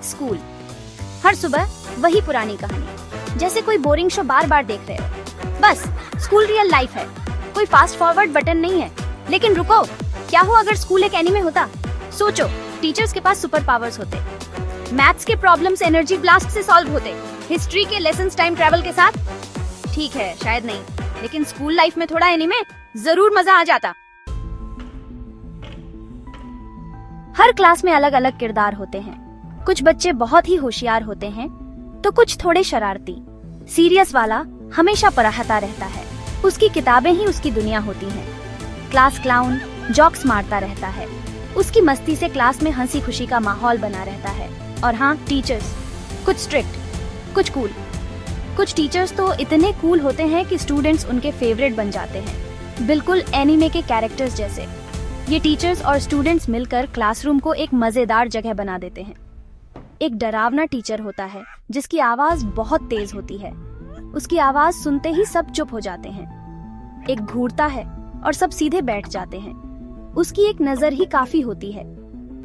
School. हर सुबह वही पुरानी कहानी, जैसे कोई बोरिंग शो बार बार देख रहे हो। बस स्कूल रियल लाइफ है, कोई फास्ट फॉरवर्ड बटन नहीं है। लेकिन रुको, क्या हो अगर स्कूल एक एनीमे होता? सोचो, टीचर्स के पास सुपर पावर्स होते, मैथ्स के प्रॉब्लम्स एनर्जी ब्लास्ट से सॉल्व होते, हिस्ट्री के लेसन्स टाइम ट्रैवल के साथ। ठीक है, शायद नहीं, लेकिन स्कूल लाइफ में थोड़ा एनीमे जरूर मजा आ जाता। हर क्लास में अलग अलग किरदार होते हैं। कुछ बच्चे बहुत ही होशियार होते हैं तो कुछ थोड़े शरारती। सीरियस वाला हमेशा पढ़ाता रहता है, उसकी किताबें ही उसकी दुनिया होती हैं। क्लास क्लाउन जॉक्स मारता रहता है, उसकी मस्ती से क्लास में हंसी खुशी का माहौल बना रहता है। और हाँ, टीचर्स कुछ स्ट्रिक्ट, कुछ कूल। कुछ टीचर्स तो इतने कूल होते हैं कि स्टूडेंट्स उनके फेवरेट बन जाते हैं, बिल्कुल एनीमे के कैरेक्टर्स जैसे। ये टीचर्स और स्टूडेंट्स मिलकर क्लासरूम को एक मजेदार जगह बना देते हैं। एक डरावना टीचर होता है जिसकी आवाज बहुत तेज होती है, उसकी आवाज सुनते ही सब चुप हो जाते हैं। एक घूरता है और सब सीधे बैठ जाते हैं, उसकी एक नजर ही काफी होती है।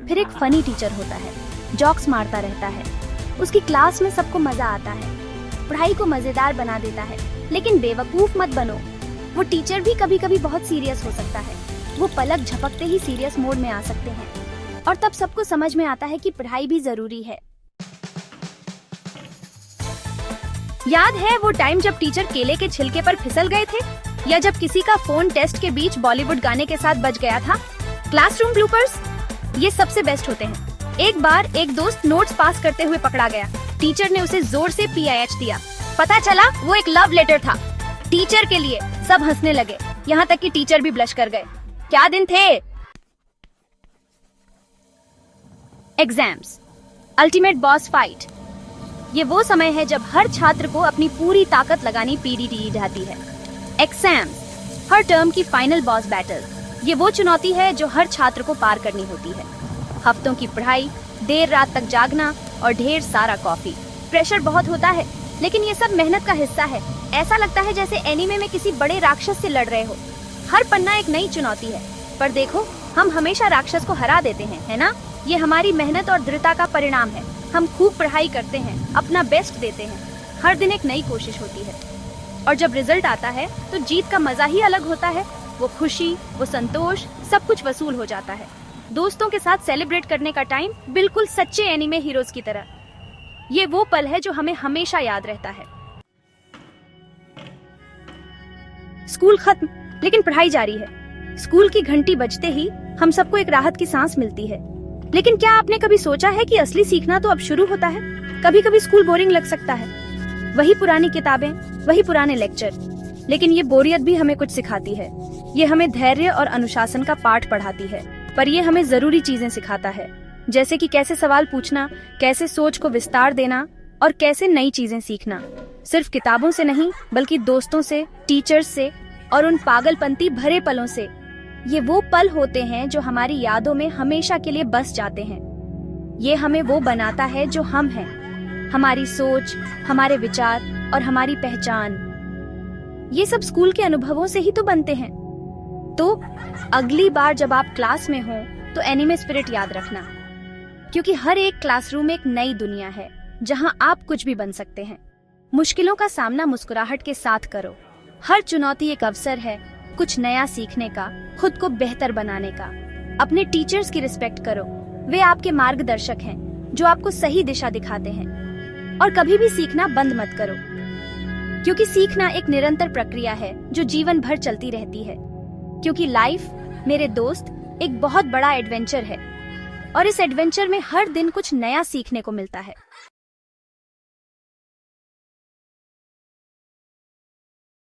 फिर एक फनी टीचर होता है, जॉक्स मारता रहता है, उसकी क्लास में सबको मजा आता है, पढ़ाई को मजेदार बना देता है। लेकिन बेवकूफ मत बनो, वो टीचर भी कभी कभी बहुत सीरियस हो सकता है। वो पलक झपकते ही सीरियस मोड में आ सकते हैं और तब सबको समझ में आता है कि पढ़ाई भी जरूरी है। याद है वो टाइम जब टीचर केले के छिलके पर फिसल गए थे, या जब किसी का फोन टेस्ट के बीच बॉलीवुड गाने के साथ बज गया था? क्लासरूम ब्लूपर्स ये सबसे बेस्ट होते हैं। एक बार एक दोस्त नोट्स पास करते हुए पकड़ा गया, टीचर ने उसे जोर से PIH दिया। पता चला वो एक लव लेटर था टीचर के लिए। सब हंसने लगे, यहाँ तक कि टीचर भी ब्लश कर गए। क्या दिन थे। Exams, ultimate boss fight. ये वो समय है जब हर छात्र को अपनी पूरी ताकत लगानी पीडी ढाती है। एग्जाम्स, हर टर्म की फाइनल बॉस बैटल। ये वो चुनौती है जो हर छात्र को पार करनी होती है। हफ्तों की पढ़ाई, देर रात तक जागना और ढेर सारा कॉफी। प्रेशर बहुत होता है, लेकिन ये सब मेहनत का हिस्सा है। ऐसा लगता है जैसे एनीमे में किसी बड़े राक्षस से लड़ रहे हो। हर पन्ना एक नई चुनौती है, पर देखो हम हमेशा राक्षस को हरा देते हैं, है ना? ये हमारी मेहनत और दृढ़ता का परिणाम है। हम खूब पढ़ाई करते हैं, अपना बेस्ट देते हैं, हर दिन एक नई कोशिश होती है, और जब रिजल्ट आता है तो जीत का मजा ही अलग होता है। वो खुशी, वो संतोष, सब कुछ वसूल हो जाता है। दोस्तों के साथ सेलिब्रेट करने का टाइम, बिल्कुल सच्चे एनीमे हीरोज की तरह। ये वो पल है जो हमें हमेशा याद रहता है। स्कूल खत्म, लेकिन पढ़ाई जारी है। स्कूल की घंटी बजते ही हम सबको एक राहत की सांस मिलती है। लेकिन क्या आपने कभी सोचा है कि असली सीखना तो अब शुरू होता है? कभी कभी स्कूल बोरिंग लग सकता है, वही पुरानी किताबें, वही पुराने लेक्चर। लेकिन ये बोरियत भी हमें कुछ सिखाती है। ये हमें धैर्य और अनुशासन का पाठ पढ़ाती है, पर ये हमें जरूरी चीजें सिखाता है, जैसे कि कैसे सवाल पूछना, कैसे सोच को विस्तार देना और कैसे नई चीजें सीखना। सिर्फ किताबों से नहीं, बल्कि दोस्तों से, टीचर्स से और उन पागलपंती भरे पलों से। ये वो पल होते हैं जो हमारी यादों में हमेशा के लिए बस जाते हैं। ये हमें वो बनाता है जो हम हैं, हमारी सोच, हमारे विचार और हमारी पहचान। ये सब स्कूल के अनुभवों से ही तो बनते हैं। तो अगली बार जब आप क्लास में हो तो एनीमे स्पिरिट याद रखना, क्योंकि हर एक क्लासरूम एक नई दुनिया है जहां आप कुछ भी बन सकते हैं। मुश्किलों का सामना मुस्कुराहट के साथ करो। हर चुनौती एक अवसर है कुछ नया सीखने का, खुद को बेहतर बनाने का। अपने टीचर्स की रिस्पेक्ट करो, वे आपके मार्गदर्शक हैं जो आपको सही दिशा दिखाते हैं। और कभी भी सीखना बंद मत करो, क्योंकि सीखना एक निरंतर प्रक्रिया है जो जीवन भर चलती रहती है। क्योंकि लाइफ, मेरे दोस्त, एक बहुत बड़ा एडवेंचर है, और इस एडवेंचर में हर दिन कुछ नया सीखने को मिलता है।